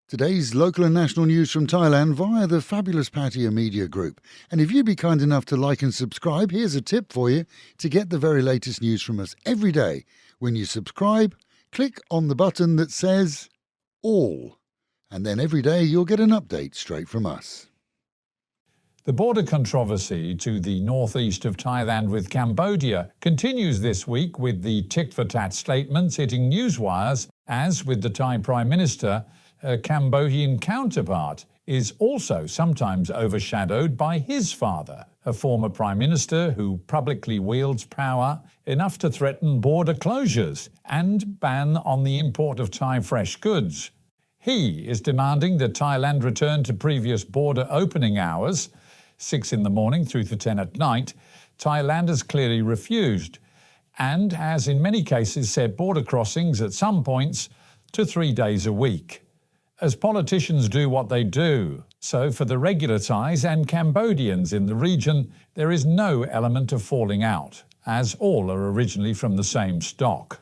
Today's local and national news from Thailand via the fabulous Pattaya Media Group. And if you'd be kind enough to like and subscribe, here's a tip for you to get the very latest news from us every day. When you subscribe, click on the button that says All. And then every day you'll get an update straight from us. The border controversy to the northeast of Thailand with Cambodia continues this week with the tit-for-tat statements hitting newswires, as with the Thai Prime Minister, her Cambodian counterpart is also sometimes overshadowed by his father, a former Prime Minister who publicly wields power enough to threaten border closures and ban on the import of Thai fresh goods. He is demanding that Thailand return to previous border opening hours, 6 in the morning through to 10 at night. Thailand has clearly refused and has in many cases set border crossings at some points to 3 days a week. As politicians do what they do, so for the regular Thais and Cambodians in the region, there is no element of falling out, as all are originally from the same stock.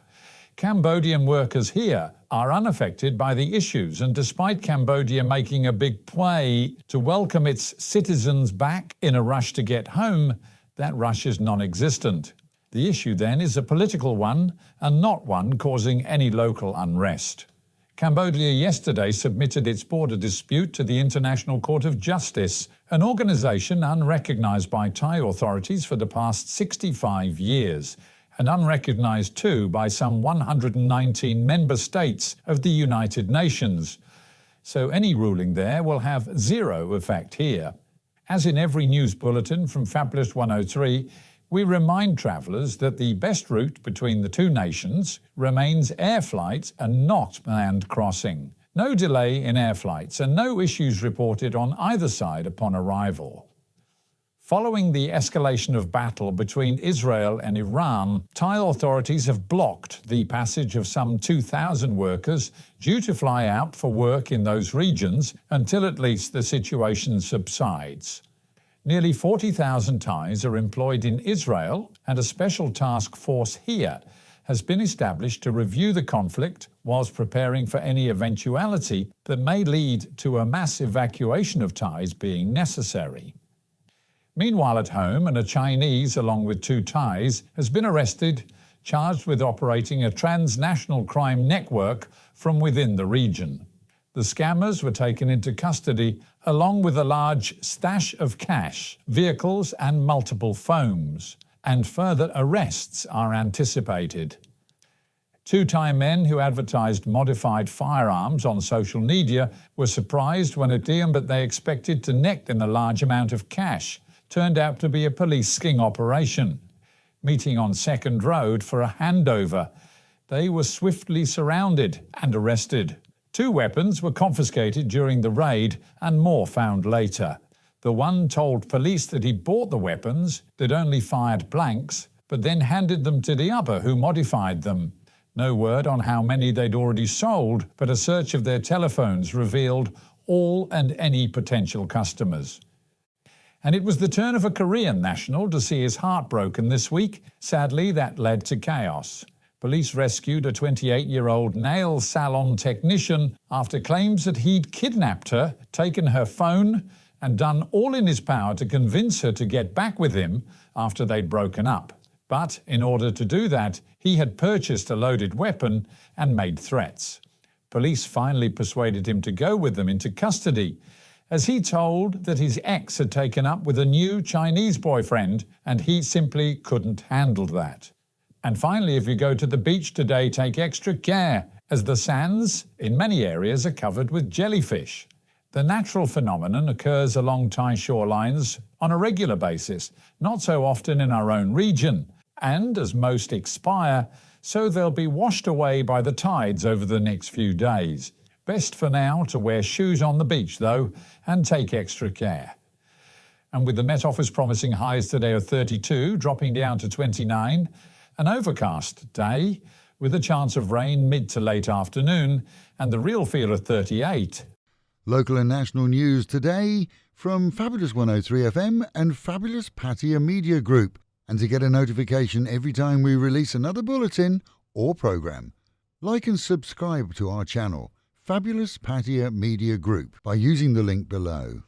Cambodian workers here are unaffected by the issues, and despite Cambodia making a big play to welcome its citizens back in a rush to get home, that rush is non-existent. The issue then is a political one and not one causing any local unrest. Cambodia yesterday submitted its border dispute to the International Court of Justice, an organisation unrecognised by Thai authorities for the past 65 years, and unrecognised too by some 119 member states of the United Nations. So any ruling there will have zero effect here. As in every news bulletin from Fabulous 103, we remind travellers that the best route between the two nations remains air flight and not manned crossing. No delay in air flights and no issues reported on either side upon arrival. Following the escalation of battle between Israel and Iran, Thai authorities have blocked the passage of some 2,000 workers due to fly out for work in those regions until at least the situation subsides. Nearly 40,000 Thais are employed in Israel, and a special task force here has been established to review the conflict whilst preparing for any eventuality that may lead to a mass evacuation of Thais being necessary. Meanwhile at home, a Chinese, along with 2 Thais, has been arrested, charged with operating a transnational crime network from within the region. The scammers were taken into custody along with a large stash of cash, vehicles and multiple phones, and further arrests are anticipated. 2 Thai men who advertised modified firearms on social media were surprised when a deal that they expected to net them a large amount of cash turned out to be a police sting operation. Meeting on Second Road for a handover, they were swiftly surrounded and arrested. 2 weapons were confiscated during the raid and more found later. The one told police that he bought the weapons, that only fired blanks, but then handed them to the other who modified them. No word on how many they'd already sold, but a search of their telephones revealed all and any potential customers. And it was the turn of a Korean national to see his heart broken this week. Sadly, that led to chaos. Police rescued a 28-year-old nail salon technician after claims that he'd kidnapped her, taken her phone, and done all in his power to convince her to get back with him after they'd broken up. But in order to do that, he had purchased a loaded weapon and made threats. Police finally persuaded him to go with them into custody, as he told that his ex had taken up with a new Chinese boyfriend and he simply couldn't handle that. And finally, if you go to the beach today, take extra care, as the sands in many areas are covered with jellyfish. The natural phenomenon occurs along Thai shorelines on a regular basis, not so often in our own region, and as most expire, so they'll be washed away by the tides over the next few days. Best for now to wear shoes on the beach though, and take extra care. And with the Met Office promising highs today of 32, dropping down to 29, an overcast day with a chance of rain mid to late afternoon and the real feel of 38. Local and national news today from Fabulous 103 FM and Fabulous Pattaya Media Group. And to get a notification every time we release another bulletin or programme, like and subscribe to our channel, Fabulous Pattaya Media Group by using the link below.